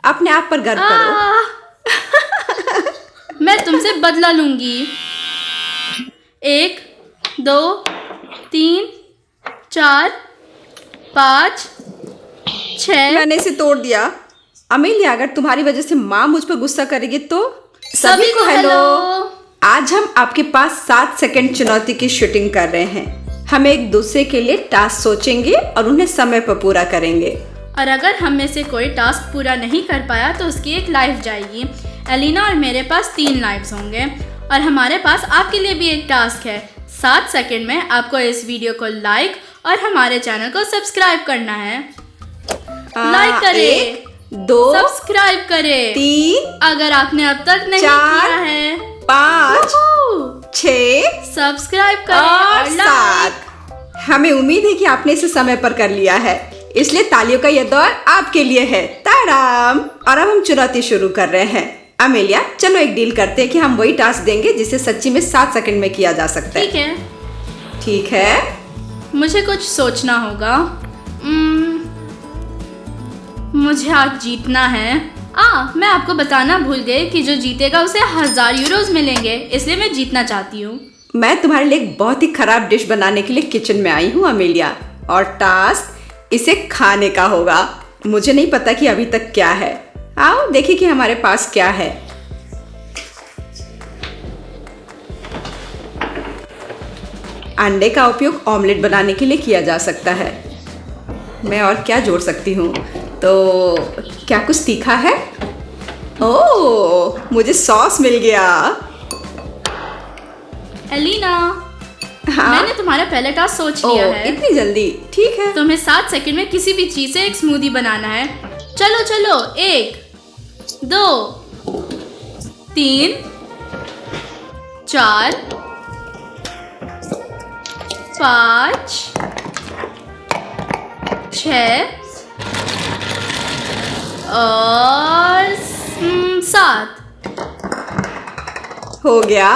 अपने आप पर गर्व करो। मैं तुमसे बदला लूंगी। 1 2 3 4 5 6। मैंने इसे तोड़ दिया। अमेलिया, अगर तुम्हारी वजह से माँ मुझ पर गुस्सा करेगी तो सभी को हेलो। आज हम आपके पास 7 सेकंड चुनौती की शूटिंग कर रहे हैं। हम एक दूसरे के लिए टास्क सोचेंगे और उन्हें समय पर पूरा करेंगे। और अगर हम में से कोई टास्क पूरा नहीं कर पाया तो उसकी एक लाइफ जाएगी। एलिना और मेरे पास 3 लाइफ्स होंगे। और हमारे पास आपके लिए भी एक टास्क है। 7 सेकंड में आपको इस वीडियो को लाइक और हमारे चैनल को सब्सक्राइब करना है। लाइक करें, 1 2 सब्सक्राइब करें 3 अगर आपने अब तक नहीं 4 किया है। 5 6 सब्सक्राइब करें और और लाइक। 7। हमें उम्मीद है कि आपने इसे समय पर कर लिया है, इसलिए तालियों का यह दौर आपके लिए है। ताराम। और अब हम चुनौती शुरू कर रहे हैं। अमेलिया, चलो एक डील करते हैं कि हम वही टास्क देंगे जिसे सच्ची में 7 सेकंड में किया जा सकता है। ठीक है, ठीक है। मुझे कुछ सोचना होगा। मुझे आज जीतना है। मैं आपको बताना भूल गई कि जो जीतेगा उसे 1000 यूरोज मिलेंगे, इसलिए मैं जीतना चाहती हूँ। मैं तुम्हारे लिए एक बहुत ही खराब डिश बनाने के लिए किचन में आई हूँ अमेलिया, और टास्क इसे खाने का होगा। मुझे नहीं पता कि अभी तक क्या है। आओ देखिए कि हमारे पास क्या है। अंडे का उपयोग ऑमलेट बनाने के लिए किया जा सकता है। मैं और क्या जोड़ सकती हूँ? तो क्या कुछ तीखा है? ओह, मुझे सॉस मिल गया। एलिना, हाँ? मैंने तुम्हारा पहला टास्क सोच लिया है। इतनी जल्दी? ठीक है। तुम्हें 7 सेकंड में किसी भी चीज से एक स्मूदी बनाना है। चलो चलो, 1 2 3 4 5 6 और 7। हो गया।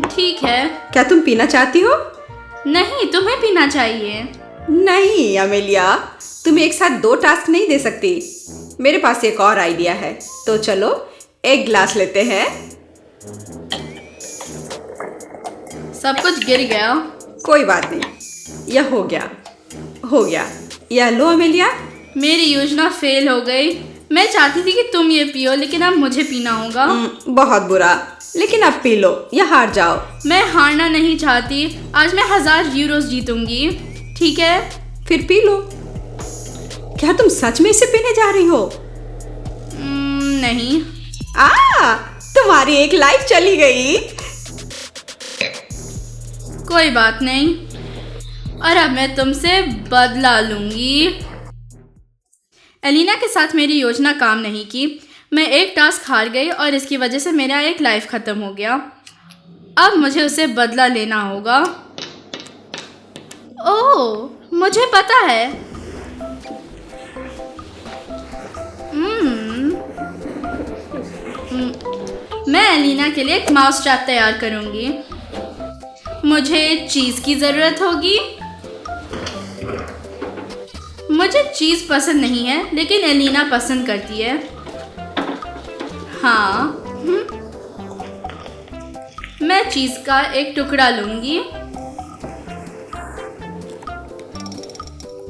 ठीक है। क्या तुम पीना चाहती हो? नहीं, तुम्हें पीना चाहिए। नहीं अमेलिया, तुम एक साथ 2 टास्क नहीं दे सकती। मेरे पास एक और आइडिया है। तो चलो एक ग्लास लेते हैं। सब कुछ गिर गया। कोई बात नहीं, यह हो गया। हो गया। यह लो अमेलिया। मेरी योजना फेल हो गई। मैं चाहती थी कि तुम ये पियो, लेकिन अब मुझे पीना होगा। बहुत बुरा, लेकिन अब पी लो या हार जाओ। मैं हारना नहीं चाहती। आज मैं 1000 यूरोज जीतूंगी। ठीक है, फिर पी लो। क्या तुम सच में इसे पीने जा रही हो? नहीं। तुम्हारी एक लाइफ चली गई। कोई बात नहीं। और अब मैं तुमसे बदला लूंगी। एलिना के साथ मेरी योजना काम नहीं की। मैं एक टास्क हार गई और इसकी वजह से मेरा एक लाइफ खत्म हो गया। अब मुझे उसे बदला लेना होगा। ओह, मुझे पता है। मैं एलिना के लिए एक माउस ट्रैप तैयार करूंगी। मुझे चीज़ की ज़रूरत होगी। मुझे चीज़ पसंद नहीं है, लेकिन एलिना पसंद करती है। हाँ, मैं चीज़ का एक टुकड़ा लूंगी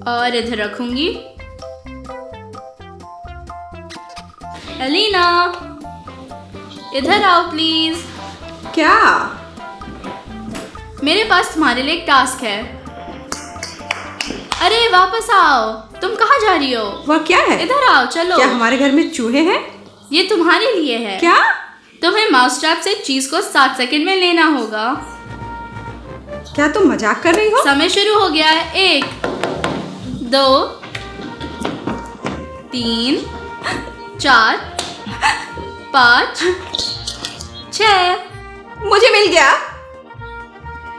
और इधर रखूंगी। एलिना, इधर आओ प्लीज। क्या? मेरे पास तुम्हारे लिए एक टास्क है। अरे वापस आओ। तुम कहाँ जा रही हो? वह क्या है? इधर आओ, चलो। क्या हमारे घर में चूहे हैं? ये तुम्हारे लिए है। क्या? तुम्हें माउस ट्रैप से चीज को 7 सेकंड में लेना होगा। क्या तुम मजाक कर रही हो? समय शुरू हो गया है। 1 2 3 4 5 6। मुझे मिल गया।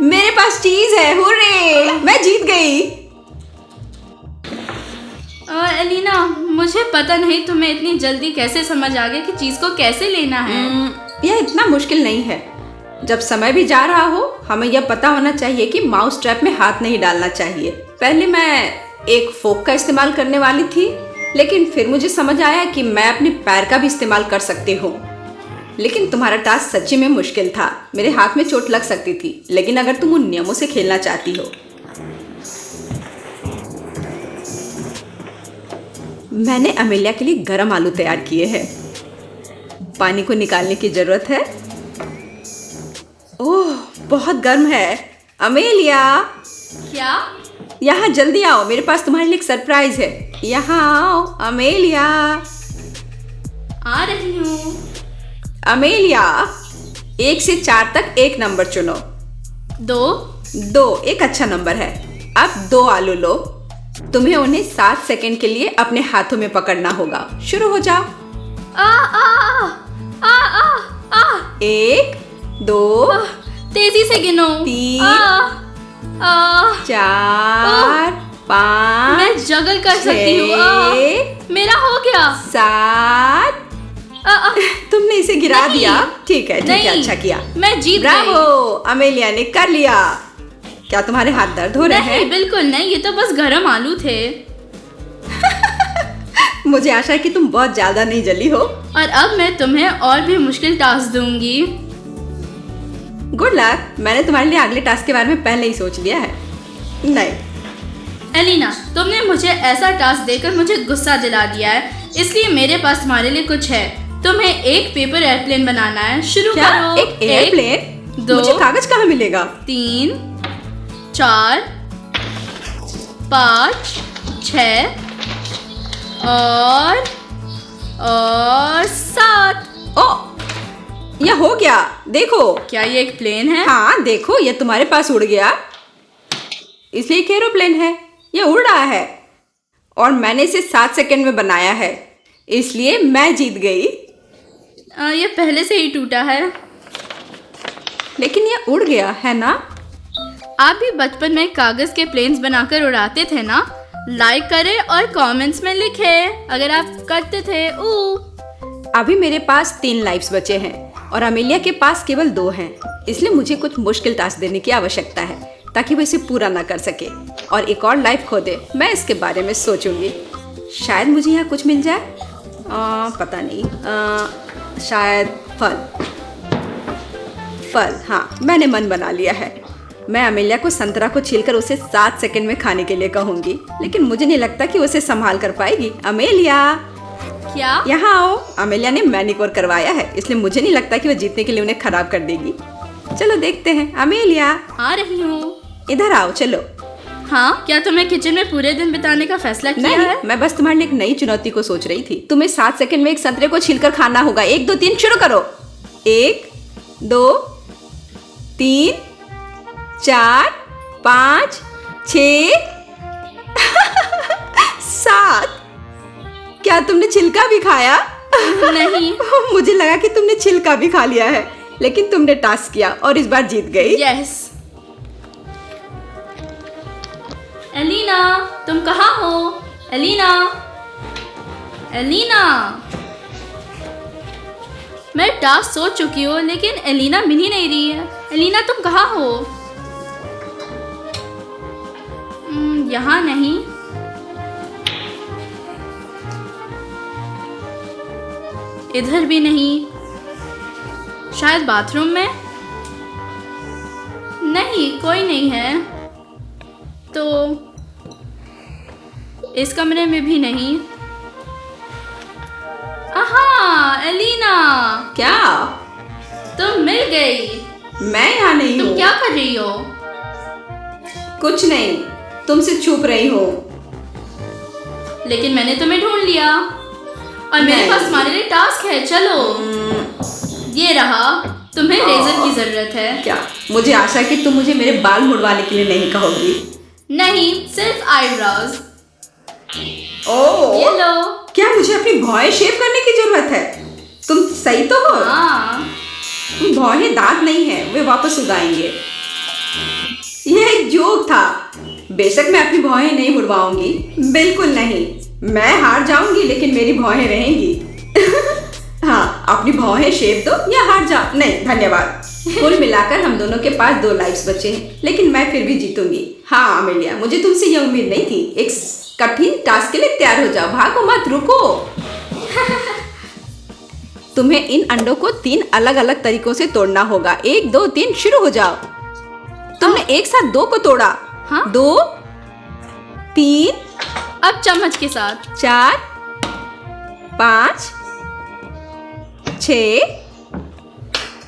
मेरे पास चीज है। हुर्रे, मैं जीत गई। एलिना, मुझे पता नहीं तुम्हें इतनी जल्दी कैसे समझ आ गया कि चीज को कैसे लेना है। यह इतना मुश्किल नहीं है। जब समय भी जा रहा हो, हमें यह पता होना चाहिए कि माउस ट्रैप में हाथ नहीं डालना चाहिए। पहले मैं एक फोक का इस्तेमाल करने वाली थी, लेकिन फिर मुझे समझ आया कि मैं अपने पैर का भी इस्तेमाल कर सकती हूँ। लेकिन तुम्हारा टास्क सच्ची में मुश्किल था। मेरे हाथ में चोट लग सकती थी, लेकिन अगर तुम उन नियमों से खेलना चाहती हो। मैंने अमेलिया के लिए गरम आलू तैयार किए हैं। पानी को निकालने की जरूरत है। ओह, बहुत गर्म है। अमेलिया, क्या? यहाँ जल्दी आओ, मेरे पास तुम्हारे लिए एक सरप्राइज है। यहाँ आओ अमेलिया। आ रही हूँ। अमेलिया, 1 से 4 तक एक नंबर चुनो। 2 एक अच्छा नंबर है। अब 2 आलू लो। तुम्हें उन्हें 7 सेकंड के लिए अपने हाथों में पकड़ना होगा। शुरू हो जाओ। आ आ आ आ आ आ 1 2 तेजी से गिनो। 3 आ 4 5 मैं जगल कर सकती हूँ। मेरा हो गया। 7। तुमने इसे गिरा नहीं, दिया। ठीक है, अच्छा किया। मैं जीत ब्रावो, गई। अमेलिया ने कर लिया। क्या तुम्हारे हाथ दर्द हो रहे हैं? नहीं, बिल्कुल नहीं, ये तो बस गरम आलू थे। मुझे आशा है कि तुम बहुत ज्यादा नहीं जली हो। और अब मैं तुम्हें और भी मुश्किल टास्क दूंगी। Good luck. मैंने तुम्हारे लिए अगले टास्क के बारे में पहले ही सोच लिया है। नहीं, एलिना, तुमने मुझे ऐसा टास्क देकर मुझे गुस्सा दिला दिया है, इसलिए मेरे पास तुम्हारे लिए कुछ है। तुम्हें एक पेपर एयरप्लेन बनाना है। शुरू क्या? करो। एक एयरप्लेन? 2 मुझे कागज कहाँ मिलेगा? 3 4 5 6 और 7। ओ, यह हो गया। देखो। क्या ये एक प्लेन है? हाँ, देखो, यह तुम्हारे पास उड़ गया। इसलिए एक एरोप्लेन है। यह उड़ रहा है और मैंने इसे 7 सेकंड में बनाया है, इसलिए मैं जीत गई। ये पहले से ही टूटा है। लेकिन यह उड़ गया है ना? आप भी बचपन में कागज के प्लेन्स बनाकर उड़ाते थे ना? लाइक करें और कमेंट्स में लिखें अगर आप करते थे। अभी मेरे पास 3 लाइफ्स बचे हैं और अमेलिया के पास केवल 2 हैं, इसलिए मुझे कुछ मुश्किल टास्क देने की आवश्यकता है ताकि वो इसे पूरा ना कर सके और एक और लाइफ खो दे। मैं इसके बारे में सोचूंगी। शायद मुझे यहाँ कुछ मिल जाए। पता नहीं। शायद फल। हाँ, मैंने मन बना लिया है। मैं अमेलिया को संतरा को छीलकर उसे 7 सेकंड में खाने के लिए कहूंगी, लेकिन मुझे नहीं लगता कि उसे संभाल कर पाएगी। अमेलिया, क्या? यहाँ आओ। अमेलिया ने मैनिक्योर करवाया है, इसलिए मुझे नहीं लगता कि वह जीतने के लिए उन्हें खराब कर देगी। चलो देखते हैं। अमेलिया, आ रही हूँ। इधर आओ, चलो। हाँ, क्या तुम्हें किचन में पूरे दिन बिताने का फैसला किया नहीं, है? मैं बस तुम्हारे लिए एक नई चुनौती को सोच रही थी। तुम्हें 7 सेकंड में एक संतरे को छीलकर खाना होगा। 1 2 3 शुरू करो। 1 2 3 4 5 6 7। क्या तुमने छिलका भी खाया? नहीं। मुझे लगा कि तुमने छिलका भी खा लिया है, लेकिन तुमने टास्क किया और इस बार जीत गई। यस। एलिना, तुम कहाँ हो? Elina, Elina. मैं टास्क सोच चुकी हूँ, लेकिन एलिना मिल ही नहीं रही है। एलिना, तुम कहाँ हो? यहाँ नहीं। इधर भी नहीं। शायद बाथरूम में? नहीं, कोई नहीं है। तो इस कमरे में भी नहीं। आहा, एलिना। क्या? तुम मिल गई। मैं यहाँ नहीं तुम हूँ। क्या कर रही हो? कुछ नहीं, तुमसे छुप रही हूँ। लेकिन मैंने तुम्हें ढूंढ लिया और मेरे नहीं। पास तुम्हारे लिए टास्क है। चलो, ये रहा। तुम्हें रेजर की जरूरत है। क्या? मुझे आशा है कि तुम मुझे मेरे बाल मुड़वाने के लिए नहीं कहोगी। नहीं, सिर्फ आईब्रोज। ओह, ये लो। क्या मुझे अपनी भौहें शेव करने की जरूरत है? तुम सही तो हो? हाँ। भौहें दांत नहीं है, वे वापस उगाएंगे। यह एक जोक था। बेशक मैं अपनी भौहें नहीं मुड़वाऊंगी, बिल्कुल नहीं। मैं हार जाऊंगी, लेकिन मेरी भौहें रहेंगी। हाँ, अपनी भौहें शेव दो या हार जाओ। नहीं, धन्यवाद। कुल मिलाकर हम दोनों के पास 2 लाइफ्स बचे हैं, लेकिन मैं फिर भी जीतूंगी। हाँ अमेलिया, मुझे तुमसे यह उम्मीद नहीं थी। एक कठिन टास्क के लिए तैयार हो जाओ, भागो मत, रुको। तुम्हें इन अंडों को 3 अलग अलग तरीकों से तोड़ना होगा। 1 2 3 शुरू हो जाओ। तुमने एक साथ 2 को तोड़ा। हाँ? 2 3 अब चम्मच के साथ। 4 5 6।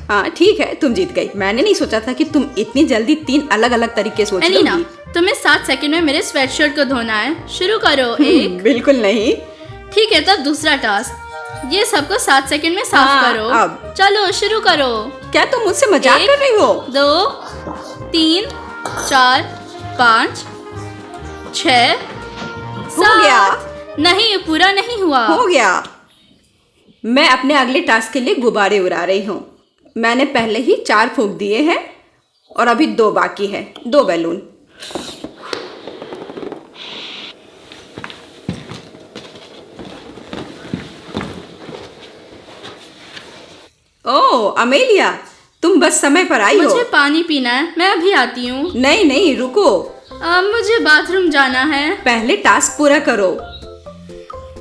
हाँ ठीक है, तुम जीत गई। मैंने नहीं सोचा था कि तुम इतनी जल्दी 3 अलग अलग तरीके सोच एलिना, लोगी। तुम्हें 7 सेकंड में मेरे स्वेटशर्ट को धोना है। शुरू करो। 1। बिल्कुल नहीं। ठीक है, तब दूसरा टास्क। ये सबको 7 सेकंड में साफ हाँ, करो। अब। चलो शुरू करो। क्या तुम मुझसे मजाक 1 कर रही हो? 2 3 4 5 6 हो गया। 7। नहीं, पूरा नहीं हुआ। हो गया। मैं अपने अगले टास्क के लिए गुब्बारे उड़ा रही हूँ। मैंने पहले ही 4 फूंक दिए हैं और अभी 2 बाकी है। 2 बैलून। ओह अमेलिया, तुम बस समय पर आई हो। मुझे पानी पीना है, मैं अभी आती हूँ। नहीं नहीं, रुको। मुझे बाथरूम जाना है। पहले टास्क पूरा करो।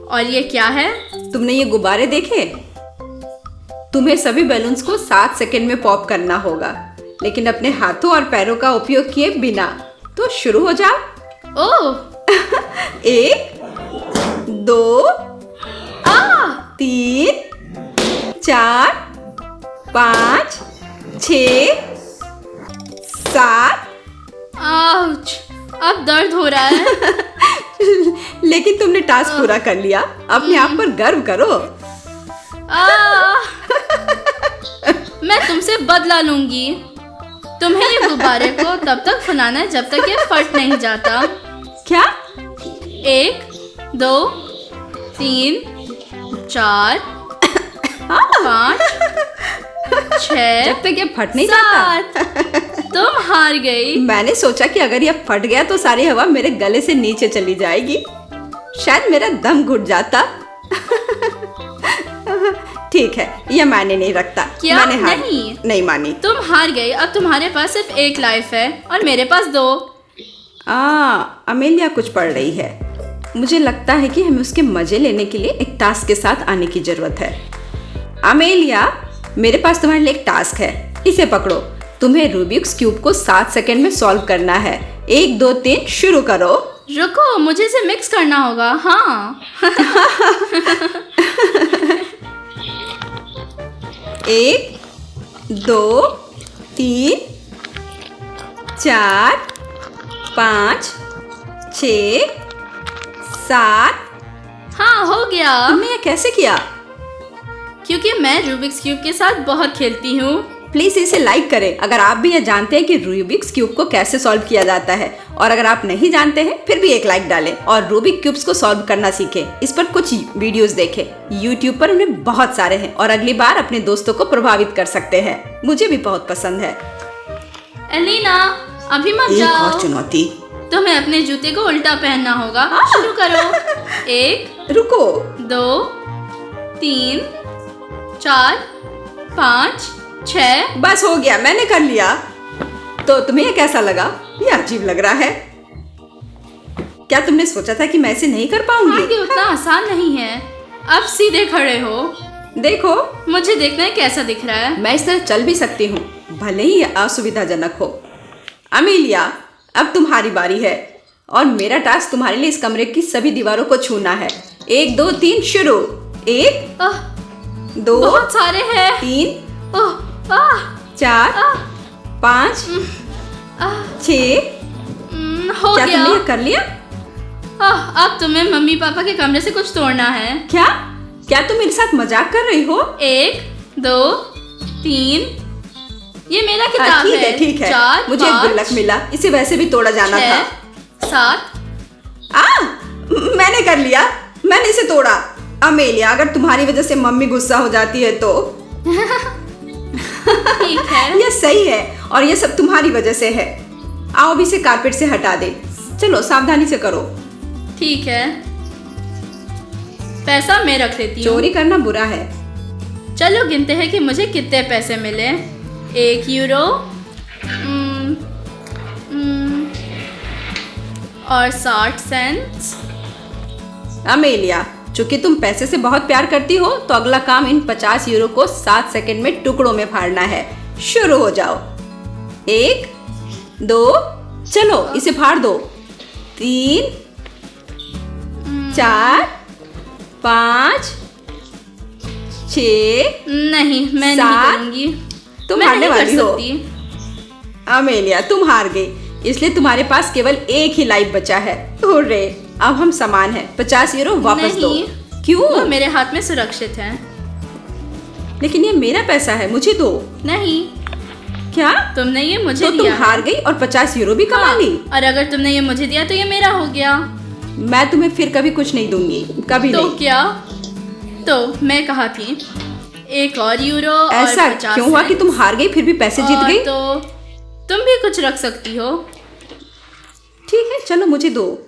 और ये क्या है? तुमने ये गुब्बारे देखे? तुम्हें सभी बैलून्स को 7 सेकंड में पॉप करना होगा, लेकिन अपने हाथों और पैरों का उपयोग किए बिना। तो शुरू हो जाओ। ओह 1 2 3 4 5 6 7। आउच, अब दर्द हो रहा है। लेकिन तुमने टास्क पूरा कर लिया। अपने आप पर गर्व करो। मैं तुमसे बदला लूंगी। तुम्हें ये गुब्बारे को तब तक फुलाना है जब तक ये फट नहीं जाता। क्या? 1 2 3 4 5 6 जब तक ये फट नहीं जाता। 7। तुम हार गई। मैंने सोचा कि अगर ये फट गया तो सारी हवा मेरे गले से नीचे चली जाएगी, शायद मेरा दम घुट जाता। ठीक है, यह मायने नहीं रखता। क्या? मैंने हार नहीं मानी। तुम हार गई। अब तुम्हारे पास सिर्फ 1 लाइफ है और मेरे पास 2। अमेलिया कुछ पढ़ रही है। मुझे लगता है कि हमें उसके मजे लेने के लिए एक टास्क के साथ आने की जरूरत है। अमेलिया, मेरे पास तुम्हारे लिए एक टास्क है, इसे पकड़ो। तुम्हें रूबिक्स क्यूब को 7 सेकंड में सॉल्व करना है। 1 2 3 शुरू करो। रुको, मुझे इसे मिक्स करना होगा। हाँ। 1 2 3 4 5 6 7। हाँ, हो गया। तुमने ये कैसे किया? क्योंकि मैं रूबिक्स क्यूब के साथ बहुत खेलती हूँ। प्लीज इसे लाइक करें अगर आप भी ये जानते हैं कि रूबिक्स क्यूब को कैसे सॉल्व किया जाता है, और अगर आप नहीं जानते हैं फिर भी एक लाइक डालें और रूबिक क्यूब्स को सॉल्व करना सीखें। इस पर कुछ वीडियोस देखें, यूट्यूब पर उन्हें बहुत सारे हैं और अगली बार अपने दोस्तों को प्रभावित कर सकते हैं। मुझे भी बहुत पसंद है। एलिना, अभी मत एक जाओ। और चुनौती। तुम्हें अपने जूते को उल्टा पहनना होगा। शुरू करो। 1 रुको। 2 3 4 5 6। बस हो गया, मैंने कर लिया। तो तुम्हें ये कैसा लगा? ये अजीब लग रहा है। क्या तुमने सोचा था कि मैं इसे नहीं कर पाऊंगी? ये उतना आसान नहीं है। अब सीधे खड़े हो। देखो, मुझे देखना है कैसा दिख रहा है। मैं इस तरह चल भी सकती हूँ, भले ही ये असुविधाजनक हो। अमेलिया, अब तुम्हारी बारी है और मेरा टास्क तुम्हारे लिए इस कमरे की सभी दीवारों को छूना है। 1 2 3 शुरू। 1 आह, 2 बहुत सारे हैं। 3 ओह, आह, 4 5 6। हो क्या गया। तुमने ये कर लिया? अब तुम्हें मम्मी पापा के कमरे से कुछ तोड़ना है। क्या क्या तुम मेरे साथ मजाक कर रही हो? 1 2 3। ये मेरा किताब ठीक है। है ठीक है, 4 मुझे एक गुल्लक मिला, इसे वैसे भी तोड़ा जाना था। 7। मैंने कर लिया, मैंने इसे तोड़ा। अमेलिया, अगर तुम्हारी वजह से मम्मी गुस्सा हो जाती है तो ठीक है। ये सही है और ये सब तुम्हारी वजह से है। आओ अभी इसे कारपेट से हटा दे। चलो सावधानी से करो। ठीक है, पैसा मैं रख लेती हूँ। चोरी करना बुरा है। चलो गिनते हैं कि मुझे कितने पैसे मिले। 1 यूरो और 60 सेंट्स अमेलिया, चूंकि तुम पैसे से बहुत प्यार करती हो तो अगला काम इन 50 यूरो को 7 सेकंड में टुकड़ों में फाड़ना है। शुरू हो जाओ। 1 2 चलो इसे फाड़ दो। 3 4 5 6 नहीं, मैं नहीं सात। करूंगी। तुम मैं हारने नहीं कर वाली हो। सकती। अमेलिया, तुम हार गई, इसलिए तुम्हारे पास केवल एक ही लाइफ बचा है। हुर्रे, अब हम समान हैं। 50 यूरो वापस दो। नहीं। क्यों? वो मेरे हाथ में सुरक्षित है। लेकिन ये मेरा पैसा है, मुझे दो। नहीं, क्या? तुमने ये मुझे तो तुम दिया है। हार गई और 50 यूरो भी कमा हाँ, ली। और अगर तुमने ये मुझे दिया तो ये मेरा हो गया। मैं तुम्हें फिर कभी कुछ नहीं दूंगी, कभी तो नहीं। क्या? तो मैं कहा थी 1 और यूरो और ऐसा 50 क्यों हुआ है। कि तुम हार गई फिर भी पैसे जीत और गई? तो तुम भी कुछ रख सकती हो। ठीक है, चलो मुझे दो।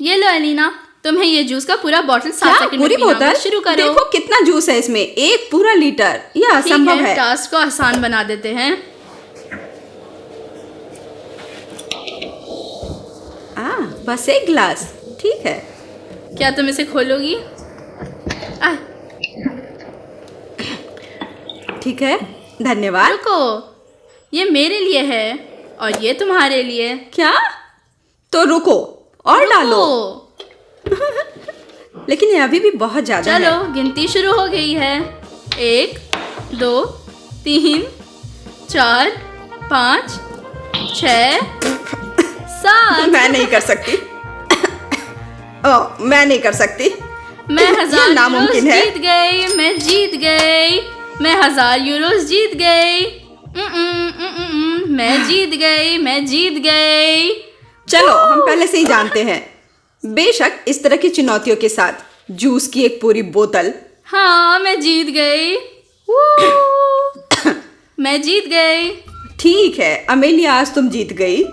ये लो एलिना, तुम्हें ये जूस का पूरा बॉटल 7 क्या? सेकंड में पूरी पीना होगा। बोतल? शुरू करो। देखो कितना जूस है इसमें, एक पूरा लीटर। यह ठीक असंभव है। टास्क को आसान बना देते हैं। बस एक गिलास, ठीक है। क्या तुम इसे खोलोगी? आह, ठीक है, धन्यवाद। रुको, ये मेरे लिए है और ये तुम्हारे लिए। क्या? तो रुको और डालो। रुको। लेकिन ये अभी भी बहुत ज्यादा चलो है। गिनती शुरू हो गई है। 1 2 3 4 5 6 7। मैं नहीं कर सकती। मैं नहीं कर सकती। मैं ये 1000 यूरोस नामुमकिन है। जीत गई। मैं जीत गई। मैं 1000 यूरोस जीत गई। मैं जीत गई। मैं जीत गई। चलो हम पहले से ही जानते हैं, बेशक इस तरह की चुनौतियों के साथ जूस की एक पूरी बोतल। हाँ, मैं जीत गई। मैं जीत गई। ठीक है अमेलिया, आज तुम जीत गई।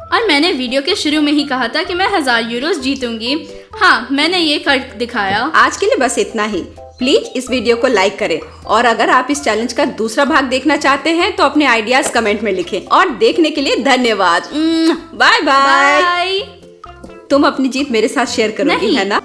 और मैंने वीडियो के शुरू में ही कहा था कि मैं 1000 यूरोस जीतूंगी। हाँ, मैंने ये कर दिखाया। आज के लिए बस इतना ही। प्लीज इस वीडियो को लाइक करें और अगर आप इस चैलेंज का दूसरा भाग देखना चाहते हैं तो अपने आइडियाज कमेंट में लिखें। और देखने के लिए धन्यवाद। Bye bye. बाय। तुम अपनी जीत मेरे साथ शेयर करोगी, नहीं। है ना?